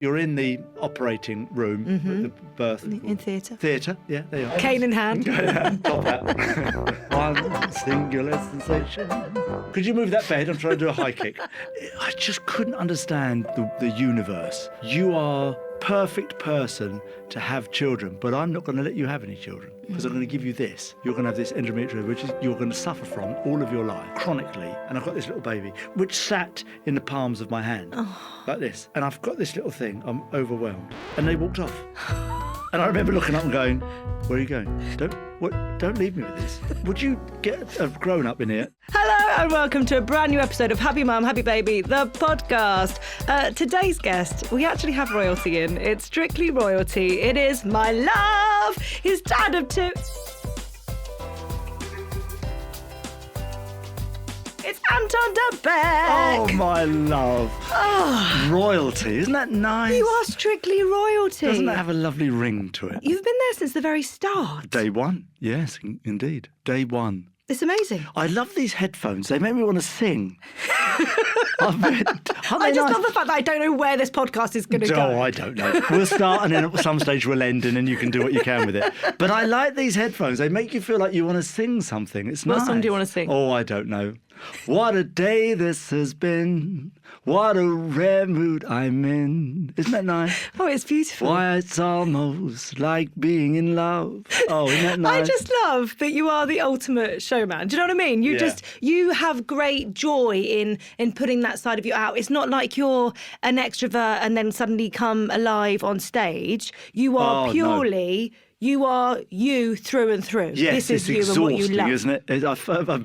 You're in the operating room, the birth. In theatre. Theatre, yeah, there you are. Cane in hand. Top hat. One singular sensation. Could you move that bed? I'm trying to do a high kick. I just couldn't understand the universe. You are perfect person to have children, but I'm not going to let you have any children because I'm going to give you this. You're going to have this endometriosis, which is you're going to suffer from all of your life, chronically. And I've got this little baby, which sat in the palms of my hand, like this. And I've got this little thing. I'm overwhelmed. And they walked off. And I remember looking up and going, where are you going? Don't leave me with this. Would you get a grown-up in here? Hello and welcome to a brand new episode of Happy Mum, Happy Baby, the podcast. Today's guest, we actually have royalty in. It's strictly royalty. It is my love, his dad of two. It's Anton Du Beke. Oh, my love. Oh, Royalty, isn't that nice? you are strictly royalty. Doesn't that have a lovely ring to it? You've been there since the very start. Day one, yes, indeed. Day one. It's amazing. I love these headphones. They make me want to sing. I just love the fact that I don't know where this podcast is going to go. Oh, I don't know. We'll start and then at some stage we'll end and then you can do what you can with it. But I like these headphones. They make you feel like you want to sing something. It's nice. What song do you want to sing? Oh, I don't know. What a day this has been. What a rare mood I'm in. Isn't that nice? Oh, it's beautiful. Why, it's almost like being in love. Oh, isn't that nice? I just love that you are the ultimate showman. Do you know what I mean? Yeah. You have great joy in putting that side of you out. It's not like you're an extrovert and then suddenly come alive on stage. You are purely... No. You are you through and through. Yes, this is it's you and what you love. Isn't it?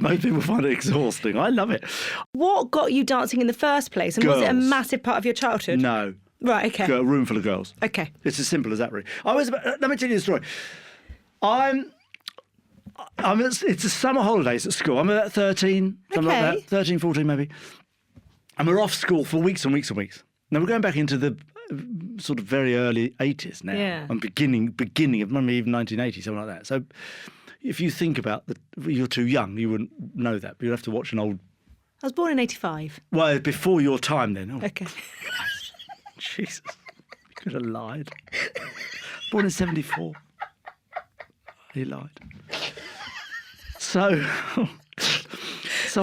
Most people find it exhausting. I love it. What got you dancing in the first place? And was it a massive part of your childhood? No. Right, okay. A room full of girls. Okay. It's as simple as that, really. Let me tell you the story. It's the summer holidays at school. I'm about 13, something like that. 13, 14 maybe. And we're off school for weeks and weeks and weeks. Now we're going back into the sort of very early 80s now. Yeah. I'm beginning of maybe even 1980, something like that. So if you think about you're too young, you wouldn't know that, but you'd have to watch an old... I was born in 85. Well, before your time then. Oh, okay. Jesus. You could have lied. Born in 74. He lied. So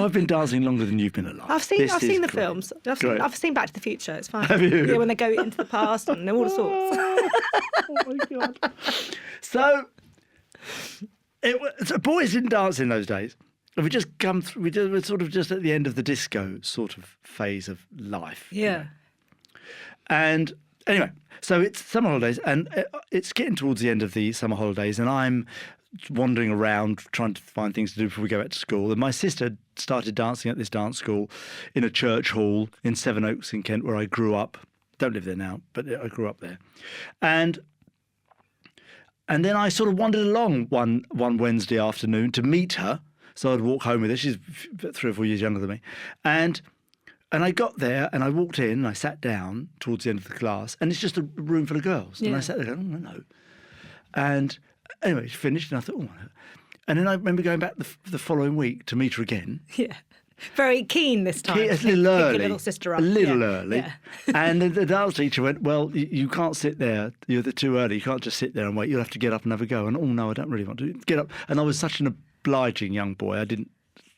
I've been dancing longer than you've been alive. I've seen the films. I've seen Back to the Future. It's fine. Have you? Yeah, when they go into the past and all sorts. Oh my God. So boys didn't dance in those days. We just come through. We're sort of just at the end of the disco sort of phase of life. Yeah. You know? And anyway, so it's summer holidays, and it's getting towards the end of the summer holidays, and I'm wandering around trying to find things to do before we go back to school. And my sister started dancing at this dance school in a church hall in Sevenoaks in Kent, where I grew up. Don't live there now, but I grew up there. And then I sort of wandered along one Wednesday afternoon to meet her. So I'd walk home with her. She's 3 or 4 years younger than me. And I got there and I walked in and I sat down towards the end of the class, and it's just a room full of girls. Yeah. And I sat there going, oh, no. And anyway, she finished and I thought, oh, no. And then I remember going back the following week to meet her again. Yeah. Very keen this time. A little early. Your little sister up. A little early. Yeah. And the dance teacher went, well, you can't sit there. You're too early. You can't just sit there and wait. You'll have to get up and have a go. And, oh, no, I don't really want to get up. And I was such an obliging young boy. I didn't,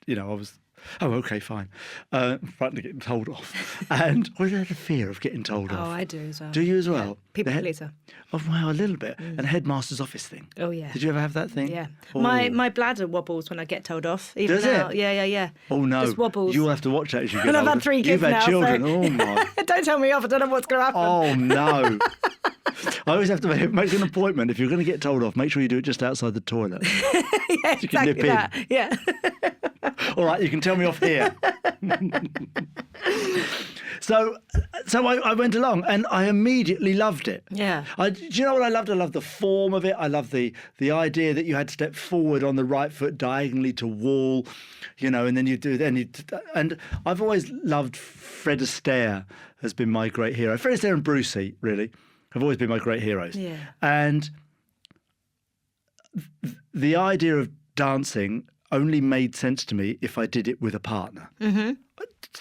I was... Oh, okay, fine. Frightened of getting told off. And was there the fear of getting told off? Oh, I do as well. Do you as well? Yeah. People pleaser. Oh, wow, a little bit. And headmaster's office thing. Oh, yeah. Did you ever have that thing? Yeah. Oh. My bladder wobbles when I get told off. Even Does now. it? Yeah. Oh, no. Just wobbles. You'll have to watch that as you get And older. I've had 3 kids now. You've had children. So... Oh, my. Don't tell me off. I don't know what's going to happen. Oh, no. I always have to make an appointment. If you're going to get told off, make sure you do it just outside the toilet. Yeah, you can exactly nip that. in. Yeah. All right, you can tell me off here. So I went along and I immediately loved it. Yeah. Do you know what I loved? I loved the form of it. I loved the idea that you had to step forward on the right foot diagonally to wall, and then and I've always loved Fred Astaire has been my great hero. Fred Astaire and Brucey, really, have always been my great heroes. Yeah. And the idea of dancing only made sense to me if I did it with a partner. Mm-hmm.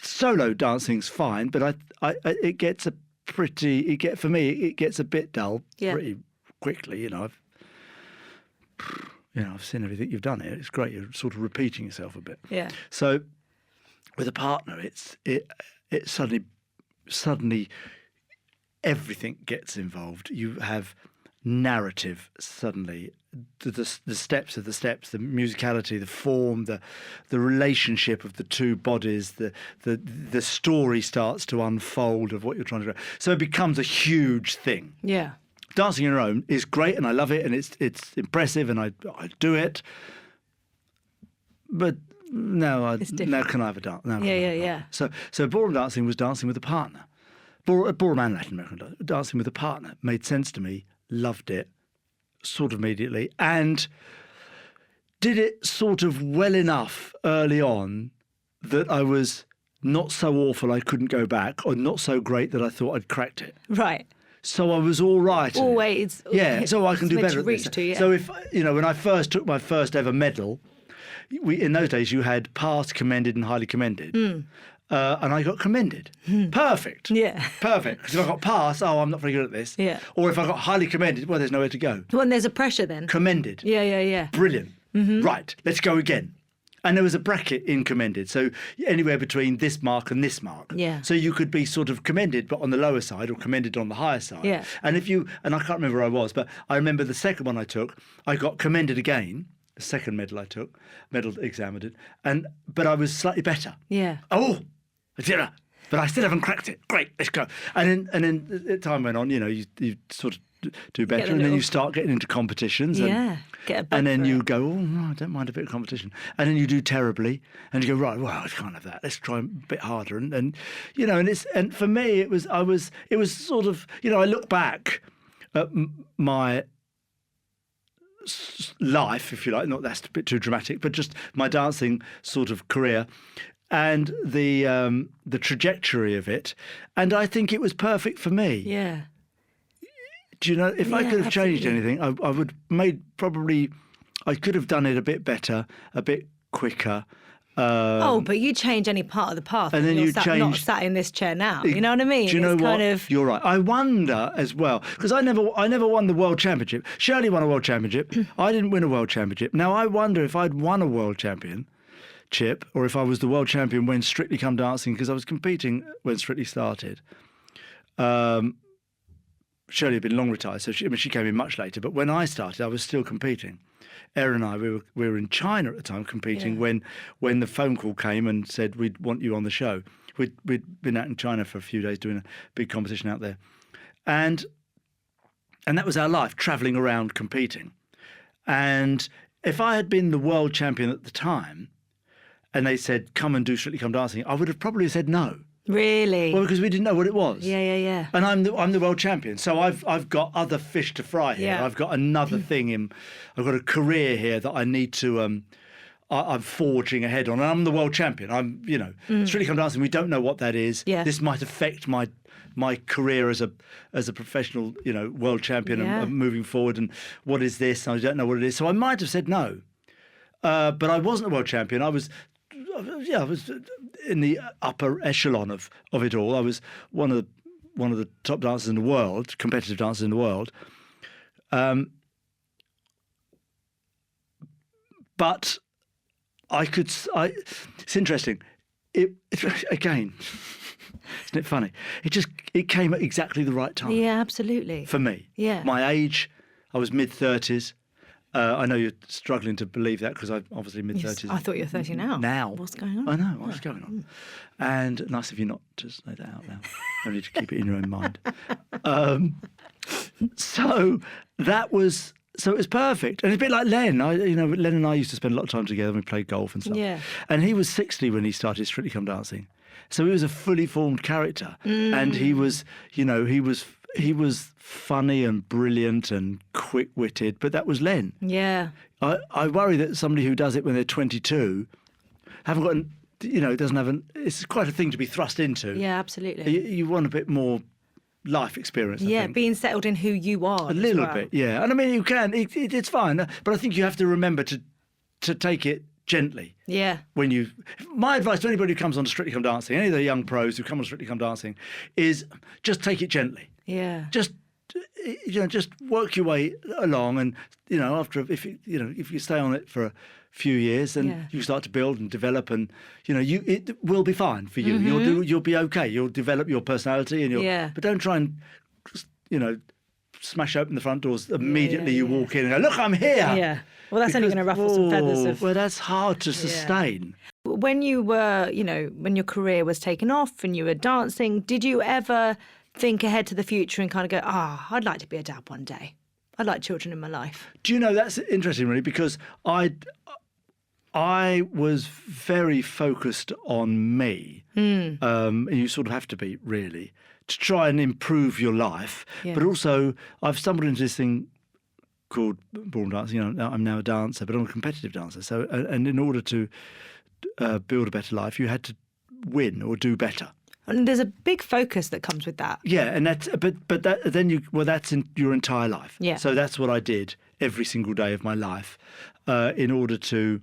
Solo dancing's fine, but it gets a for me, it gets a bit dull Yeah. pretty quickly. I've seen everything you've done here. It's great. You're sort of repeating yourself a bit. Yeah. So with a partner, it suddenly everything gets involved. You have narrative suddenly, the steps of the steps, the musicality, the form, the relationship of the two bodies, the story starts to unfold of what you're trying to do. So it becomes a huge thing. Yeah. Dancing on your own is great, and I love it, and it's impressive, and I do it. But now can I have a dance? Yeah. So ballroom dancing was dancing with a partner. Ballroom and Latin American dancing with a partner made sense to me. Loved it, sort of immediately, and did it sort of well enough early on that I was not so awful I couldn't go back, or not so great that I thought I'd cracked it. Right. So I was all right. Always. Yeah, so I can do better at this. Yeah. So if, when I first took my first ever medal, in those days you had passed, commended and highly commended. And I got commended. Perfect. Yeah. Perfect. Because if I got passed, I'm not very good at this. Yeah. Or if I got highly commended, well, there's nowhere to go. Well, and there's a pressure then. Commended. Yeah. Brilliant. Right, let's go again. And there was a bracket in commended, so anywhere between this mark and this mark. Yeah. So you could be sort of commended, but on the lower side, or commended on the higher side. Yeah. And I can't remember where I was, but I remember the second one I took, I got commended again. The second medal I took, medal exam I did, but I was slightly better. Yeah. Oh, I did it, but I still haven't cracked it. Great, let's go. And then as time went on, you sort of do better, and then you start getting into competitions. Get a bug and then for you it. go, oh no, I don't mind a bit of competition. And then you do terribly, and you go, right, well, I can't have that. Let's try a bit harder. And for me, it was sort of, I look back at my life, if you like, not that's a bit too dramatic, but just my dancing sort of career and the trajectory of it, and I think it was perfect for me. Yeah. Do you know, if I could have changed absolutely. anything, I would I could have done it a bit better, a bit quicker. But you change any part of the path, and then you're you not sat in this chair now. You know what I mean? Do you know it's what? Kind of... You're right. I wonder as well, because I never won the world championship. Shirley won a world championship. I didn't win a world championship. Now I wonder if I'd won a world championship, or if I was the world champion when Strictly Come Dancing, because I was competing when Strictly started. Shirley had been long retired, so she came in much later. But when I started, I was still competing. Erin and I, we were in China at the time competing when the phone call came and said, we'd want you on the show. We'd been out in China for a few days doing a big competition out there. And that was our life, travelling around competing. And if I had been the world champion at the time and they said, come and do Strictly Come Dancing, I would have probably said no. Really? Well, because we didn't know what it was. Yeah. And I'm the world champion, so I've got other fish to fry here. Yeah. I've got another thing I've got a career here that I need to. I'm forging ahead on. And I'm the world champion. Strictly Come Dancing. We don't know what that is. Yeah. This might affect my career as a professional, world champion and moving forward. And what is this? I don't know what it is. So I might have said no, but I wasn't a world champion. I was in the upper echelon of it all. I was one of the top dancers in the world, competitive dancers in the world. But it's interesting. Again, isn't it funny? It came at exactly the right time. Yeah, absolutely. For me. Yeah. My age, I was mid-30s. I know you're struggling to believe that because I'm obviously mid-30s. Yes, I thought you were 30 now. Now. What's going on? I know, what's going on. And nice of you not to say that out loud. Only to keep it in your own mind. So it was perfect. And it's a bit like Len. Len and I used to spend a lot of time together and we played golf and stuff. Yeah. And he was 60 when he started Strictly Come Dancing. So he was a fully formed character. And he was funny and brilliant and quick-witted, but that was Len. Yeah. I worry that somebody who does it when they're 22 doesn't have it's quite a thing to be thrust into. Yeah, absolutely. You want a bit more life experience, I think. Being settled in who you are. A little bit, yeah. And I mean, you can, it's fine, but I think you have to remember to take it gently. Yeah. My advice to anybody who comes on Strictly Come Dancing, any of the young pros who come on Strictly Come Dancing, is just take it gently. Yeah. Just work your way along, and if you stay on it for a few years, then you start to build and develop, and it will be fine for you. You'll be okay. You'll develop your personality, and but don't try and smash open the front doors immediately you walk in and go, look, I'm here. Yeah. Well, that's only going to ruffle some feathers. Well, that's hard to sustain. When you were, when your career was taking off and you were dancing, did you ever think ahead to the future and kind of go, I'd like to be a dad one day. I'd like children in my life. Do you know, that's interesting, really, because I was very focused on me. And you sort of have to be, really, to try and improve your life. Yeah. But also, I've stumbled into this thing called ballroom dancing. I'm now a dancer, but I'm a competitive dancer. So, and in order to build a better life, you had to win or do better. And there's a big focus that comes with that. Yeah, and that's that's in your entire life. Yeah. So that's what I did every single day of my life, in order to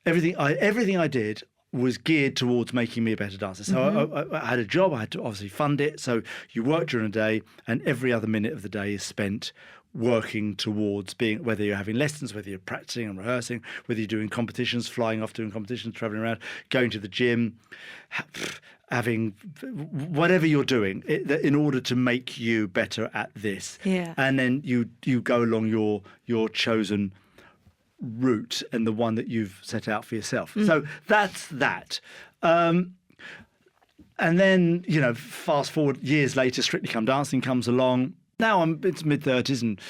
everything I did was geared towards making me a better dancer. So I had a job. I had to obviously fund it. So you work during the day, and every other minute of the day is spent working towards being, whether you're having lessons, whether you're practicing and rehearsing, whether you're doing competitions, flying off doing competitions, traveling around, going to the gym, having whatever you're doing in order to make you better at this. Yeah. And then you go along your chosen route and the one that you've set out for yourself. So that's that. And then, fast forward years later, Strictly Come Dancing comes along. Now it's mid-30s, and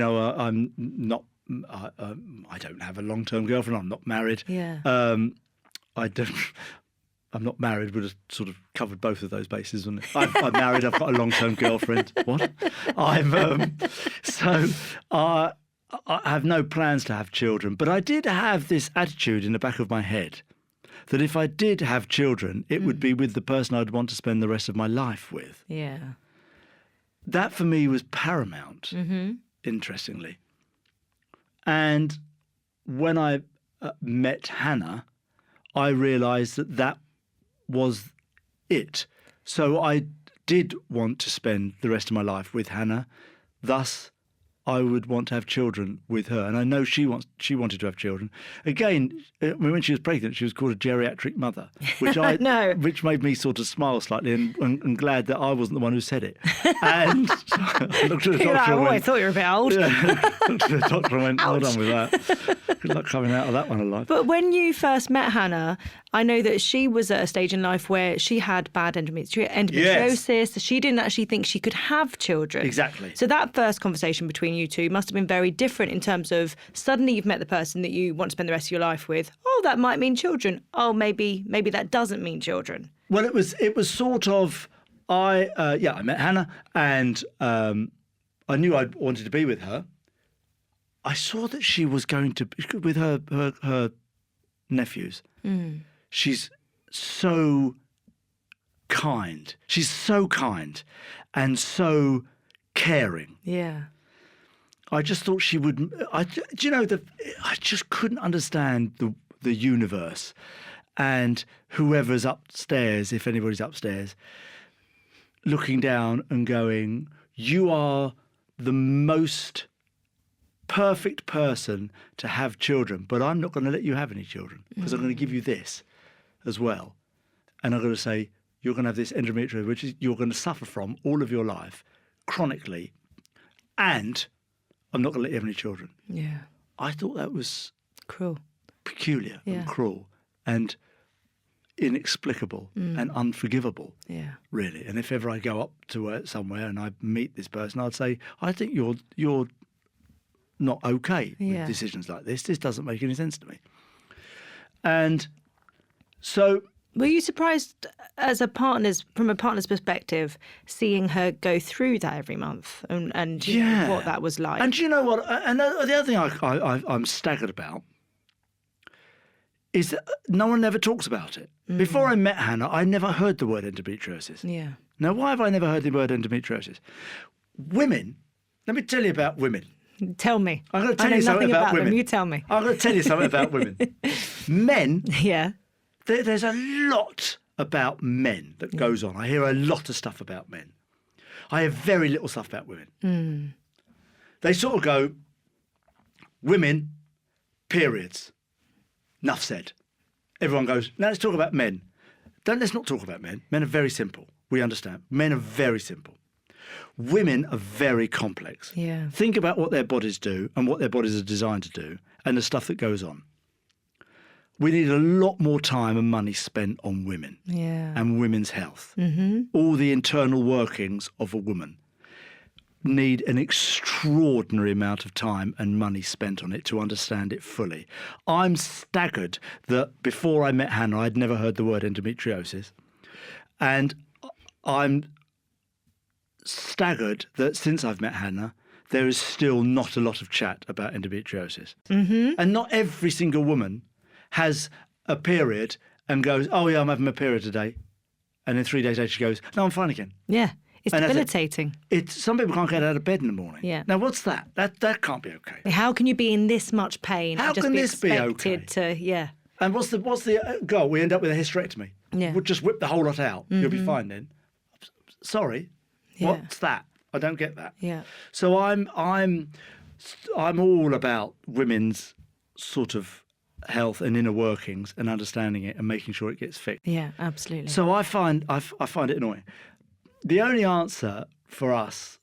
I'm not. I don't have a long-term girlfriend. I'm not married. Yeah. I'm not married. Would have sort of covered both of those bases. Wouldn't it? I'm married. I've got a long-term girlfriend. What? I have no plans to have children, but I did have this attitude in the back of my head that if I did have children, it would be with the person I'd want to spend the rest of my life with. Yeah. That for me was paramount, interestingly. And when I met Hannah, I realised that was it. So I did want to spend the rest of my life with Hannah. Thus, I would want to have children with her. And I know she wanted to have children. Again, when she was pregnant, she was called a geriatric mother, which which made me sort of smile slightly and glad that I wasn't the one who said it. And I looked at the doctor and went, I thought you were a bit old. Yeah, looked at the doctor and went, well done with that. Good luck coming out of that one alive. But when you first met Hannah, I know that she was at a stage in life where she had bad endometriosis. Yes. She didn't actually think she could have children. Exactly. So that first conversation between you two must have been very different in terms of suddenly you've met the person that you want to spend the rest of your life with. Oh, that might mean children. Oh, maybe that doesn't mean children. Well, it was sort of, I met Hannah, and I knew I wanted to be with her. I saw that she was going to, with her nephews. She's so kind. She's so kind and so caring. Yeah. I just thought she would. I just couldn't understand the universe, and whoever's upstairs, if anybody's upstairs, looking down and going, "You are the most perfect person to have children, but I'm not going to let you have any children because I'm going to give you this as well, and I'm going to say you're going to have this endometriosis, which is you're going to suffer from all of your life, chronically, and I'm not going to let you have any children." Yeah. I thought that was cruel, peculiar and cruel and inexplicable and unforgivable. Yeah. Really. And if ever I go up to somewhere and I meet this person, I'd say, I think you're not okay with decisions like this. This doesn't make any sense to me. And so, were you surprised from a partner's perspective, seeing her go through that every month and what that was like? And you know what? And the other thing I'm staggered about is that no one ever talks about it. Before I met Hannah, I never heard the word endometriosis. Yeah. Now, why have I never heard the word endometriosis? Women, let me tell you about women. Tell me. I'm going to I tell know you something nothing about about women. them. You tell me. I'm going to tell you something about women. Men, Yeah. there's a lot about men that goes on. I hear a lot of stuff about men. I hear very little stuff about women. They sort of go, women, periods. Enough said. Everyone goes, now let's talk about men. Let's not talk about men. Men are very simple. We understand. Men are very simple. Women are very complex. Yeah. Think about what their bodies do and what their bodies are designed to do and the stuff that goes on. We need a lot more time and money spent on women and women's health. All the internal workings of a woman need an extraordinary amount of time and money spent on it to understand it fully. I'm staggered that before I met Hannah, I'd never heard the word endometriosis. And I'm staggered that since I've met Hannah, there is still not a lot of chat about endometriosis. And not every single woman has a period and goes, oh yeah, I'm having my period today. And then 3 days later she goes, no, I'm fine again. Yeah. It's And that's it. debilitating. Some people can't get out of bed in the morning. Yeah. Now, what's that? That can't be okay. How can you be in this much pain? How and just can be this be expected to, And what's the goal? We end up with a hysterectomy. Yeah. We'll just whip the whole lot out. You'll be fine then. Sorry. Yeah. What's that? I don't get that. Yeah. So I'm all about women's sort of health and inner workings and understanding it and making sure it gets fixed. Yeah, absolutely. So I find it annoying. The only answer for us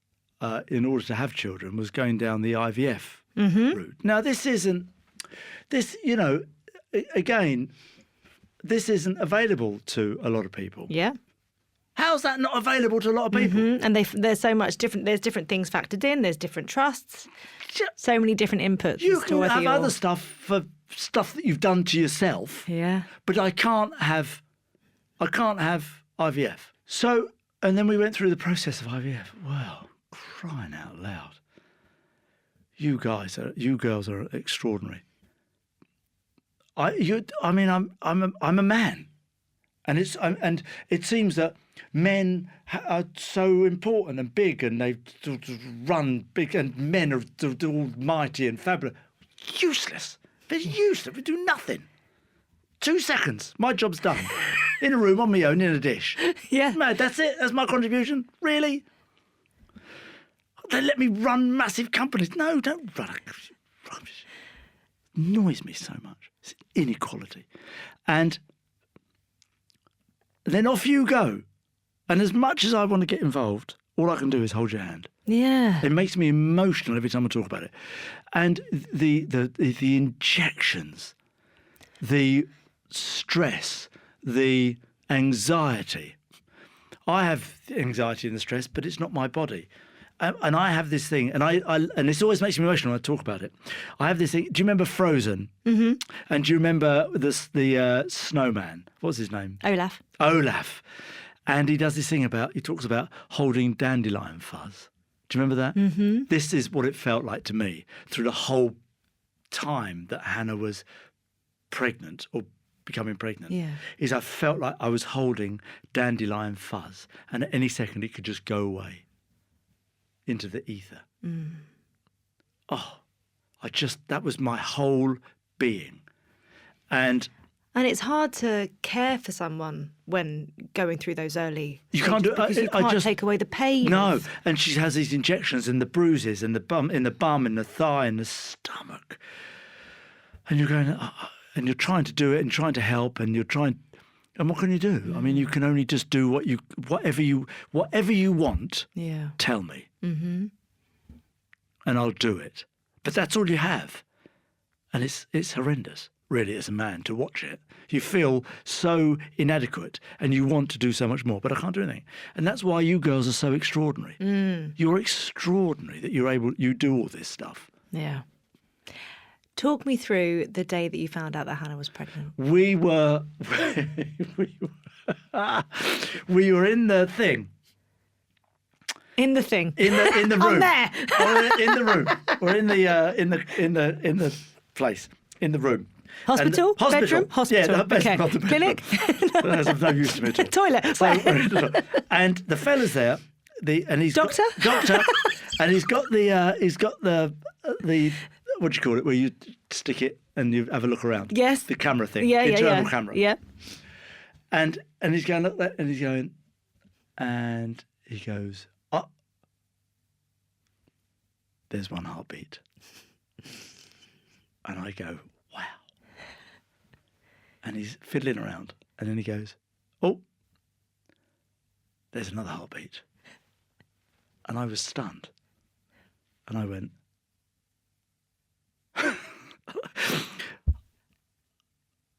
in order to have children was going down the IVF route. Now this isn't available to a lot of people. Yeah. How's that not available to a lot of people? And there's so much different. There's different things factored in. There's different trusts. So many different inputs. You as to can whether have you're... other stuff for stuff that you've done to yourself. Yeah. But I can't have IVF. So, and then we went through the process of IVF. Well, crying out loud. You girls are extraordinary. I'm a man. And it seems that men are so important and big, and they run big, and men are all mighty and fabulous. Useless. They're useless. We do nothing. 2 seconds. My job's done. In a room on my own, in a dish. Yeah. Mad, that's it. That's my contribution. Really? They let me run massive companies. No, don't run rubbish. It annoys me so much. It's inequality. And then off you go. And as much as I want to get involved, all I can do is hold your hand. Yeah. It makes me emotional every time I talk about it. And the injections, the stress, the anxiety. I have the anxiety and the stress, but it's not my body. And I have this thing, and this always makes me emotional when I talk about it. I have this thing. Do you remember Frozen? Mm-hmm. And do you remember the snowman? What's his name? Olaf. And he does this thing he talks about holding dandelion fuzz. Do you remember that? Mm-hmm. This is what it felt like to me through the whole time that Hannah was pregnant or becoming pregnant. Yeah. Is I felt like I was holding dandelion fuzz, and at any second it could just go away into the ether. Oh, that was my whole being. And it's hard to care for someone when going through those early you can't do it. because you can't take away the pain. No, and she has these injections and the bruises and the bum, in the thigh, and the stomach. And you're going, and you're trying to do it and trying to help, and you're trying. And what can you do? I mean, you can only just do whatever you want. Yeah. Tell me, and I'll do it. But that's all you have, and it's horrendous, really, as a man to watch it. You feel so inadequate, and you want to do so much more, but I can't do anything. And that's why you girls are so extraordinary. You're extraordinary that you do all this stuff. Yeah. Talk me through the day that you found out that Hannah was pregnant. We were in the thing. In the thing. In the room. I'm there. In the room. We're in the place. In the room. Hospital? Bedroom? Hospital. Yeah, okay. not the bedroom. Clinic? That's of no use to me at all. Toilet. And the fella's there. And he's Doctor? Doctor. And he's got the what do you call it, where you stick it and you have a look around. Yes. The camera thing. Yeah, internal yeah. camera. Yeah. And he's going, look that, and he's going, and he goes, oh, there's one heartbeat. And I go, wow. And he's fiddling around. And then he goes, oh, there's another heartbeat. And I was stunned. And I went,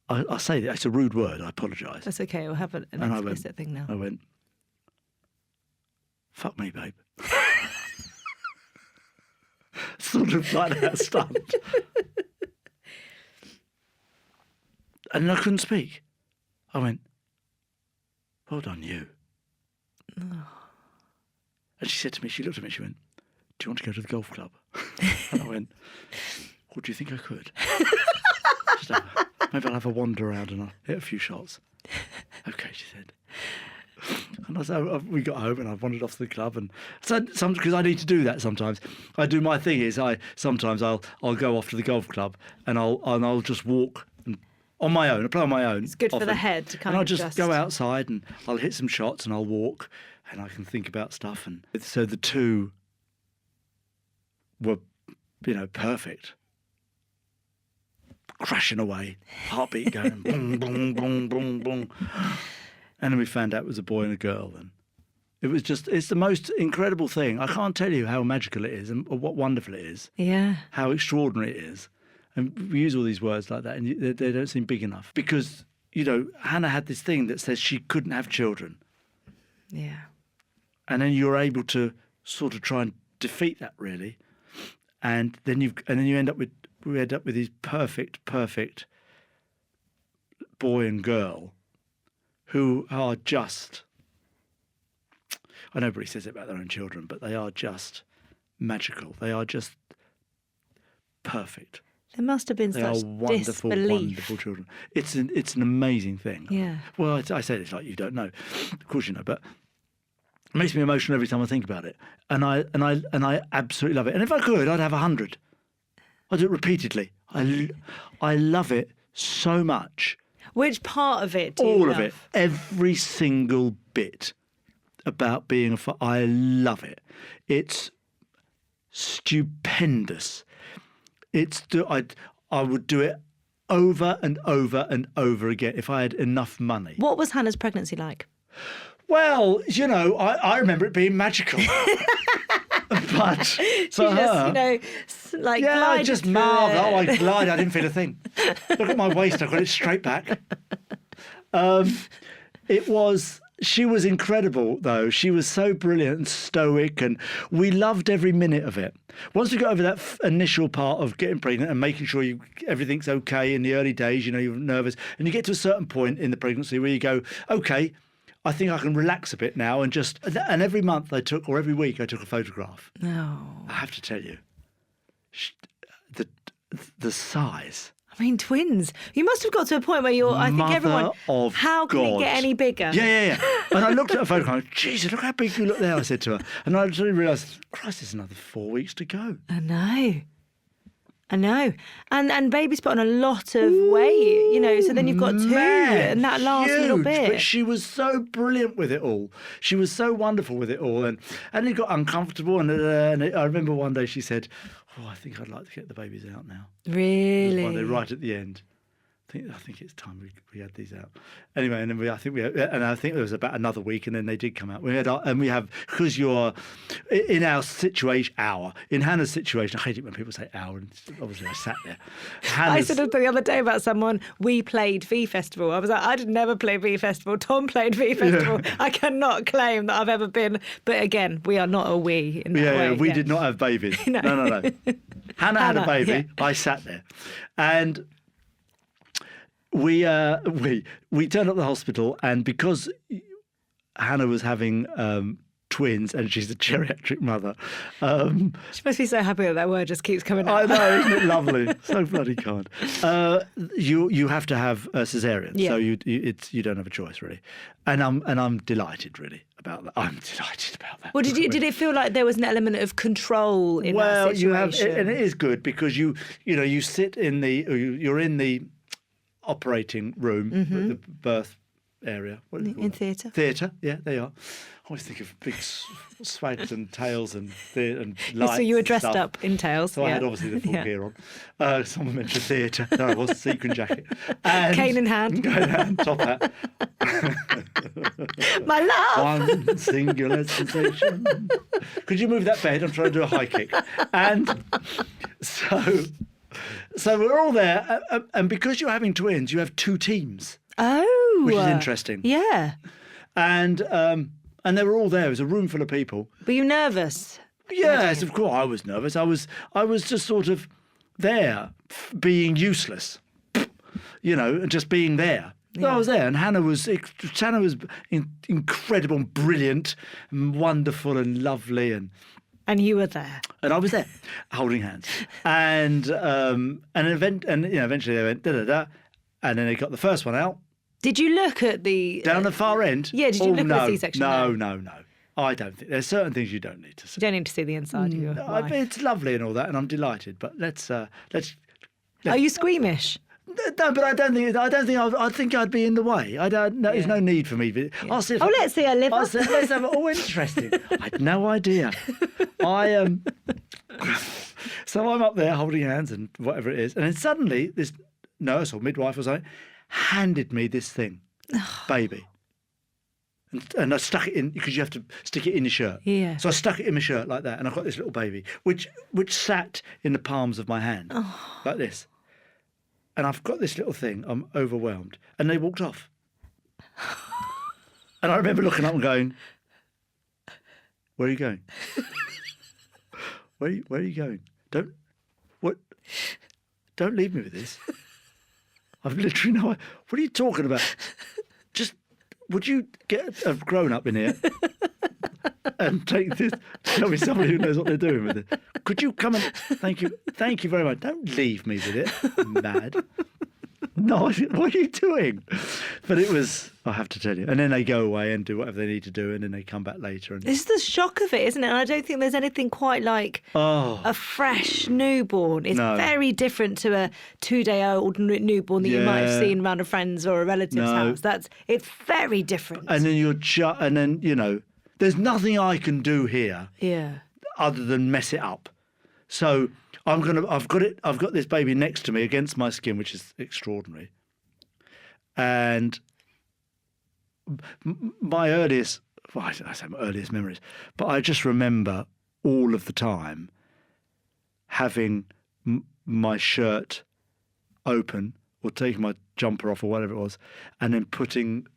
I say that, it's a rude word, I apologise. That's okay. We'll have an explicit thing now. I went, fuck me, babe. Sort of like that stunned. And then I couldn't speak. I went, well done, you. And she said to me, she looked at me, she went, do you want to go to the golf club? And I went, well, do you think I could? Maybe I'll have a wander around and I'll hit a few shots. Okay, she said. And so we got home and I wandered off to the club, and so because I need to do that sometimes. I do, my thing is sometimes I'll go off to the golf club and I'll just walk on my own. I play on my own. It's good often. for the head to kind and of I'll just go outside and I'll hit some shots and I'll walk and I can think about stuff. And so the two were, perfect. Crashing away, heartbeat going boom, boom, boom, boom, boom. And then we found out it was a boy and a girl. And it's the most incredible thing. I can't tell you how magical it is and what wonderful it is. Yeah. How extraordinary it is. And we use all these words like that and they don't seem big enough. Because, Hannah had this thing that says she couldn't have children. Yeah. And then you're able to sort of try and defeat that, really. And then you end up with these perfect boy and girl who are just, I know nobody says it about their own children, but they are just magical. They are just perfect. There must have been they such are wonderful, disbelief. wonderful children. It's an amazing thing. Yeah. Well, I say this like you don't know. Of course you know, but it makes me emotional every time I think about it. And I absolutely love it. And if I could, I'd have 100. I do it repeatedly. I love it so much. Which part of it do you All love? of it. Every single bit about being I love it. It's stupendous. I would do it over and over and over again if I had enough money. What was Hannah's pregnancy like? Well, I remember it being magical. But for her, like yeah, I glided just through marvelled. it. Oh, I glided. I didn't feel a thing. Look at my waist. I got it straight back. She was incredible, though. She was so brilliant and stoic, and we loved every minute of it. Once we got over that initial part of getting pregnant and making sure everything's okay in the early days, you're nervous, and you get to a certain point in the pregnancy where you go, okay, I think I can relax a bit now, and every month or every week I took a photograph. No. I have to tell you, the size. I mean, twins. You must have got to a point where I think everyone, how can it get any bigger? Yeah. And I looked at a photograph, Jesus, look how big you look there, I said to her. And I suddenly realised, Christ, there's another 4 weeks to go. I know. And baby's put on a lot of weight, so then you've got two, and that last little huge, bit. But she was so brilliant with it all. She was so wonderful with it all. And it got uncomfortable. And I remember one day she said, oh, I think I'd like to get the babies out now. Really? One day right at the end. I think it's time we had these out. Anyway, and then I think there was about another week, and then they did come out. Because you're in our situation, in Hannah's situation. I hate it when people say our, and obviously I sat there. I said the other day about someone, we played V Festival. I was like, I did never play V Festival. Tom played V Festival. Yeah. I cannot claim that I've ever been. But again, we are not a we in that way. Yeah, we did not have babies. No. Hannah had a baby. Yeah. I sat there, and we turned up the hospital, and because Hannah was having twins, and she's a geriatric mother. She must be so happy that word just keeps coming I out. know, isn't it lovely? So bloody kind. You have to have a cesarean, Yeah. so you don't have a choice really, and I'm delighted really about that. I'm delighted about that. Well, did it feel like there was an element of control in that you have, situation? and it is good because you sit in you're in the operating room, the birth area. What do you call In that? theatre. Theatre, yeah, they are. I always think of big swags and tails and lights. So you were and dressed stuff. up in tails. So I yeah. had obviously the full Yeah. gear on. Someone mentioned theatre. No, it was sequin jacket. And Cane in hand. Cane in hand, top hat. My love. One singular sensation. Could you move that bed? I'm trying to do a high kick. And so we're all there. And because you're having twins, you have two teams, Oh. which is interesting. Yeah. And they were all there. It was a room full of people. Were you nervous? Yes, of course. I was nervous. I was just sort of there, being useless, and just being there. So I was there, and Hannah was incredible and brilliant, and wonderful and lovely, and And you were there. I was there, holding hands, and eventually they went da da da, and then they got the first one out Did you look at the down the far end. Yeah, did you look at the no, C-section? No. I don't think there's certain things you don't need to see. You don't need to see the inside of your wife. It's lovely and all that, and I'm delighted. But let's. Are you squeamish? No, but I think I'd be in the way. There's no need for me. I'll see. Let's see her liver. Let's have it. Oh, interesting. I had no idea. So I'm up there holding hands and whatever it is, and then suddenly this nurse or midwife or something handed me this thing, baby. And I stuck it in because you have to stick it in your shirt. Yeah. So I stuck it in my shirt like that, and I've got this little baby, which sat in the palms of my hand, like this. And I've got this little thing. I'm overwhelmed, and they walked off. And I remember looking up and going, "Where are you going? Where are you going? Don't leave me with this. I've literally no. What are you talking about? Just." Would you get a grown-up in here and take this? Tell me somebody who knows what they're doing with it. Could you come and thank you very much. Don't leave me with it, mad. No, what are you doing? But it was, I have to tell you. And then they go away and do whatever they need to do, and then they come back later. And It's the shock of it, isn't it? And I don't think there's anything quite like a fresh newborn. It's very different to a 2-day-old newborn that you might have seen around a friend's or a relative's house. It's very different. And then there's nothing I can do here. Yeah. Other than mess it up. So I've got this baby next to me against my skin, which is extraordinary. And my earliest memories, but I just remember all of the time having my shirt open or taking my jumper off or whatever it was, and then putting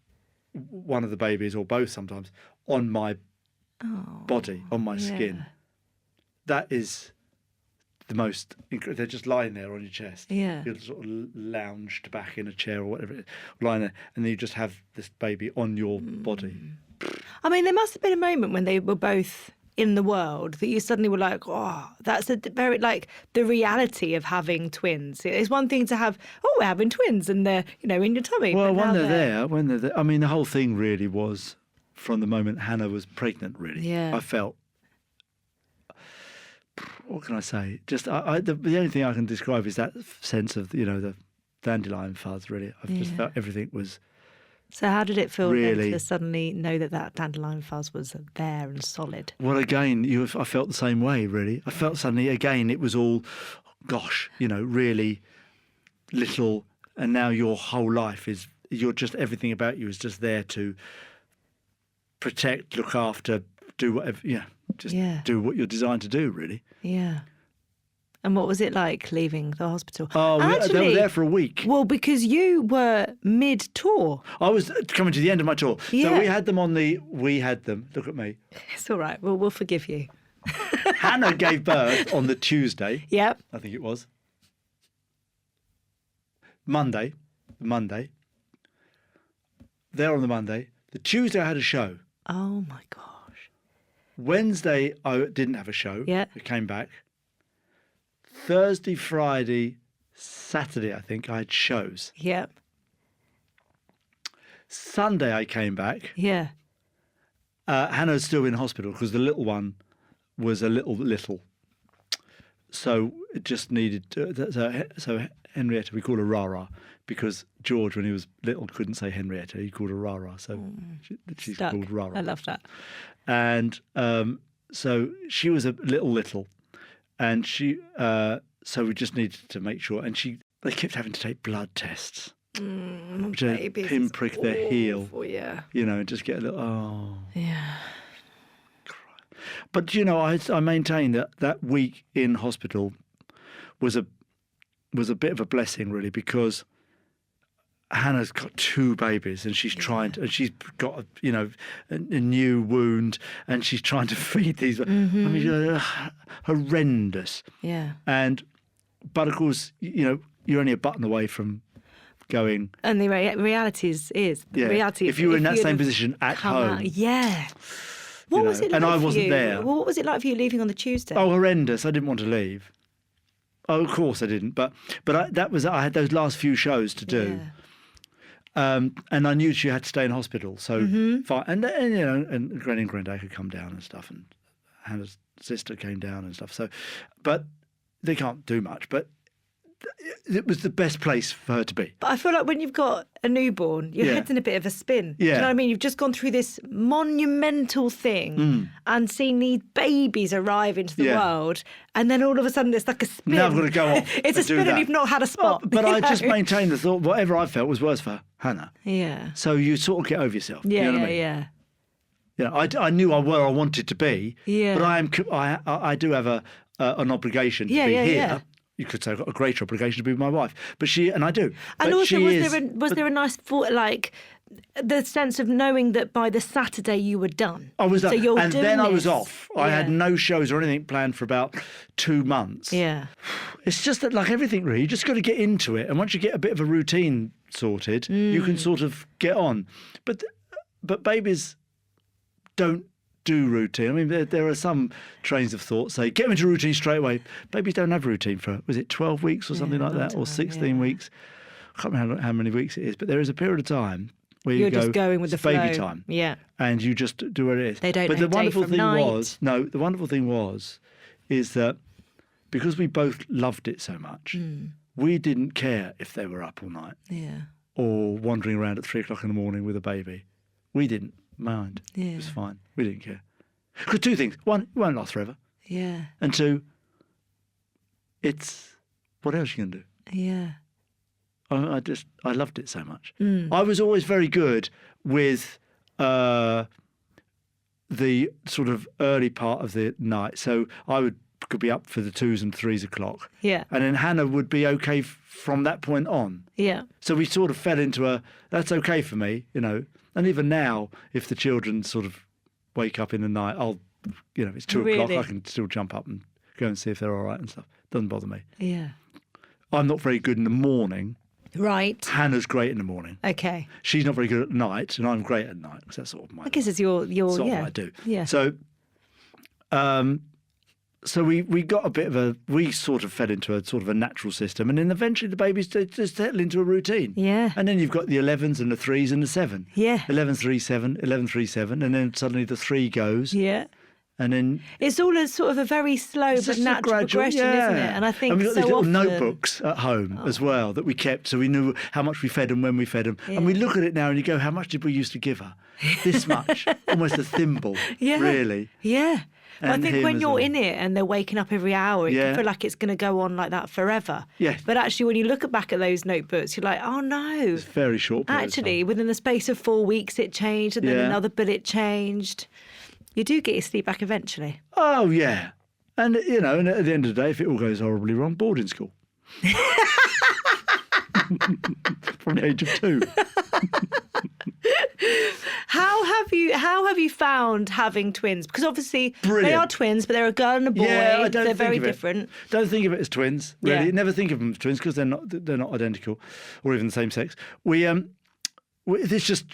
one of the babies or both sometimes on my body, on my skin. That is the most incredible. They're just lying there on your chest. Yeah. You're sort of lounged back in a chair or whatever it is, lying there, and then you just have this baby on your body. I mean, there must have been a moment when they were both in the world that you suddenly were like, oh, that's a very, like, the reality of having twins. It's one thing to have, we're having twins and they're, in your tummy. Well, but when they're there, I mean, the whole thing really was from the moment Hannah was pregnant, really. Yeah. I felt, what can I say? Just the only thing I can describe is that sense of, the dandelion fuzz, really. I've just felt everything was... So how did it feel really, then to suddenly know that dandelion fuzz was there and solid? Well, again, I felt the same way, really. I felt suddenly, again, it was all, gosh, really little, and now your whole life is, everything about you is just there to protect, look after, do whatever, do what you're designed to do, really. Yeah. And what was it like leaving the hospital? Oh, they were there for a week. Well, because you were mid-tour. I was coming to the end of my tour. Yeah. So we had them, look at me. It's all right. We'll forgive you. Hannah gave birth on the Tuesday. Yep. I think it was. Monday. There on the Monday. The Tuesday I had a show. Oh, my gosh. Wednesday, I didn't have a show. Yeah. I came back. Thursday, Friday, Saturday, I think, I had shows. Yeah. Sunday, I came back. Yeah. Hannah's still in hospital because the little one was a little. So it just needed to, so Henrietta, we call her Rara, because George, when he was little, couldn't say Henrietta. He called her Rara. So she's Stuck. called Rara. I love that. And so she was a little. And she, so we just needed to make sure. And they kept having to take blood tests. Pinprick their heel. Yeah. You know, and just get a little, Yeah. But, you know, I maintain that week in hospital was a bit of a blessing, really, because Hannah's got 2 babies and she's trying to, and she's got, a new wound and she's trying to feed these. I mean, horrendous. Yeah. But of course, you're only a button away from going. And the reality is reality. If you were in that same position at home. Yeah. What was it like and I for wasn't you? there. What was it like for you leaving on the Tuesday? Oh, horrendous! I didn't want to leave. Oh, of course I didn't. But I had those last few shows to do, and I knew she had to stay in hospital. So fine. And Granny and Granddad could come down and stuff, and Hannah's sister came down and stuff. So, but they can't do much. But it was the best place for her to be. But I feel like when you've got a newborn, your head's in a bit of a spin. Do you know what I mean? You've just gone through this monumental thing and seen these babies arrive into the world, and then all of a sudden it's like a spin. Now I've got to go off. It's a spin and you've not had a spot. But I just maintained the thought, whatever I felt was worse for Hannah. Yeah. So you sort of get over yourself. Yeah, you know what I mean? yeah. Yeah, I knew where I wanted to be. Yeah. But I do have an obligation to be here. Yeah. You could say I've got a greater obligation to be with my wife, but I do. And but also, was there a nice thought, like the sense of knowing that by the Saturday you were done? I was done, so you're and doing then this. I was off. I had no shows or anything planned for about 2 months. Yeah, it's just that, like everything, really, you just got to get into it, and once you get a bit of a routine sorted, you can sort of get on. But babies don't do routine. I mean, there are some trains of thought say, get them into routine straight away. Babies don't have routine for, was it 12 weeks or something like that, or 16 weeks? I can't remember how many weeks it is, but there is a period of time where you're just going with the flow. Baby time. Yeah. And you just do what it is. They don't But know the wonderful day from thing night. the wonderful thing is that because we both loved it so much, we didn't care if they were up all night. Yeah. Or wandering around at 3 o'clock in the morning with a baby. We didn't mind. Yeah. It was fine. We didn't care. Because 2 things. 1, it won't last forever. Yeah. And 2, it's, what else are you going to do? Yeah. I loved it so much. I was always very good with the sort of early part of the night. So I could be up for the 2s and 3s o'clock. Yeah. And then Hannah would be okay from that point on. Yeah. So we sort of fell into that's okay for me, And even now, if the children sort of wake up in the night, it's 2 o'clock, I can still jump up and go and see if they're all right and stuff. Doesn't bother me. Yeah. I'm not very good in the morning. Right. Hannah's great in the morning. Okay. She's not very good at night, and I'm great at night because that's sort of my. I guess it's your sort of what I do. Yeah. So, so we got a bit of we sort of fell into a sort of a natural system, and then eventually the babies just settle into a routine. Yeah. And then you've got the 11s and the 3s and the 7. Yeah. 11-3-7, 11-3-7, and then suddenly the 3 goes. Yeah. And then it's all a sort of a very slow but natural progression, isn't it? And I think we've got these so little often notebooks at home as well that we kept, so we knew how much we fed them, when we fed them. Yeah. And we look at it now and you go, how much did we used to give her? This much, almost a thimble, really. Yeah. And I think him when as you're well. in it and they're waking up every hour, it can feel like it's going to go on like that forever. Yeah. But actually, when you look back at those notebooks, you're like, oh no. It's very short. Actually, within the space of 4 weeks, it changed, and then another bit it changed. You do get your sleep back eventually. Oh, yeah. And, and at the end of the day, if it all goes horribly wrong, boarding school. From the age of 2. How have you found having twins? Because obviously Brilliant. they are twins, but they're a girl and a boy. Yeah, I don't they're think very of it. different. Don't think of it as twins, really. Yeah. Never think of them as twins because they're not identical or even the same sex. Well, it's just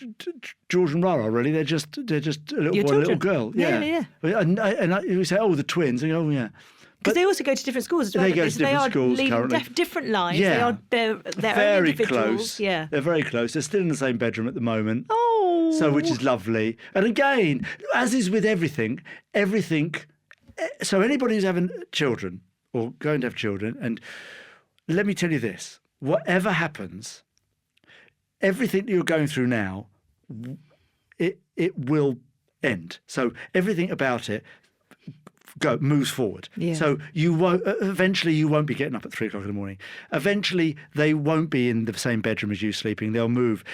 George and Rara, really. They're just a little Your boy and a little children. girl. Yeah. And you say, oh, the twins. And you go, oh, yeah. Because they also go to different schools as well. They go to So different are schools leading currently. different lives. Yeah. They're Very own individuals. close. Yeah. They're very close. They're still in the same bedroom at the moment. Oh. So, which is lovely. And again, as is with everything, so anybody who's having children or going to have children, and let me tell you this, whatever happens, everything that you're going through now, it will end. So everything about it moves forward. Yeah. So you won't. Eventually, you won't be getting up at 3 o'clock in the morning. Eventually, they won't be in the same bedroom as you sleeping. They'll move,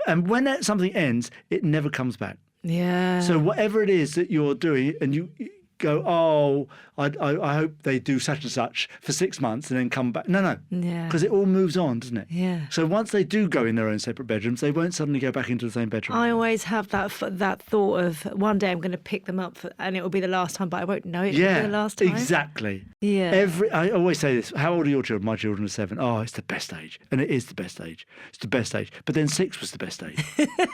and when something ends, it never comes back. Yeah. So whatever it is that you're doing, and you go, oh, I hope they do such and such for 6 months and then come back. No. Yeah. Because it all moves on, doesn't it? Yeah. So once they do go in their own separate bedrooms, they won't suddenly go back into the same bedroom. I always have that thought of one day I'm going to pick them up and it will be the last time, but I won't know it will be the last time. Exactly. Yeah. I always say this. How old are your children? My children are 7. Oh, it's the best age. And it is the best age. It's the best age. But then 6 was the best age.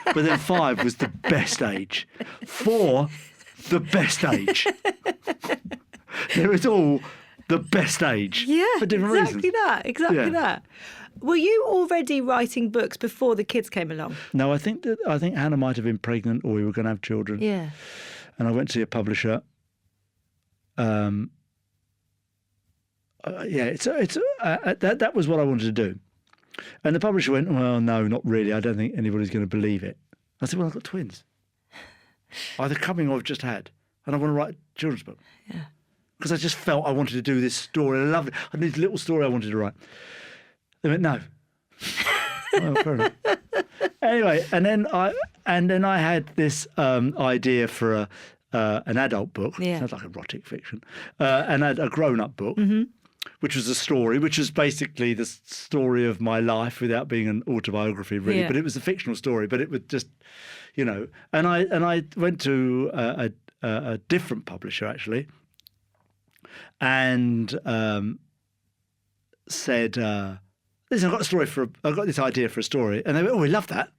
But then 5 was the best age. 4, the best age. It was all the best age. Yeah, for different exactly reasons. Exactly that. Were you already writing books before the kids came along? No, I think Hannah might have been pregnant, or we were going to have children. Yeah. And I went to see a publisher. That was what I wanted to do. And the publisher went, well, no, not really. I don't think anybody's going to believe it. I said, well, I've got twins. Either coming or I've just had. And I want to write a children's book. Yeah. Because I just felt I wanted to do this story. I loved it. I had this little story I wanted to write. They went, no. Well, fair enough. Anyway, and then I had this idea for an adult book. Yeah. Sounds like erotic fiction. And a grown-up book, which was a story, which was basically the story of my life without being an autobiography, really. Yeah. But it was a fictional story. But it was just, And I went to a different publisher actually, and said, "Listen, I've got this idea for a story," and they went, "Oh, we love that."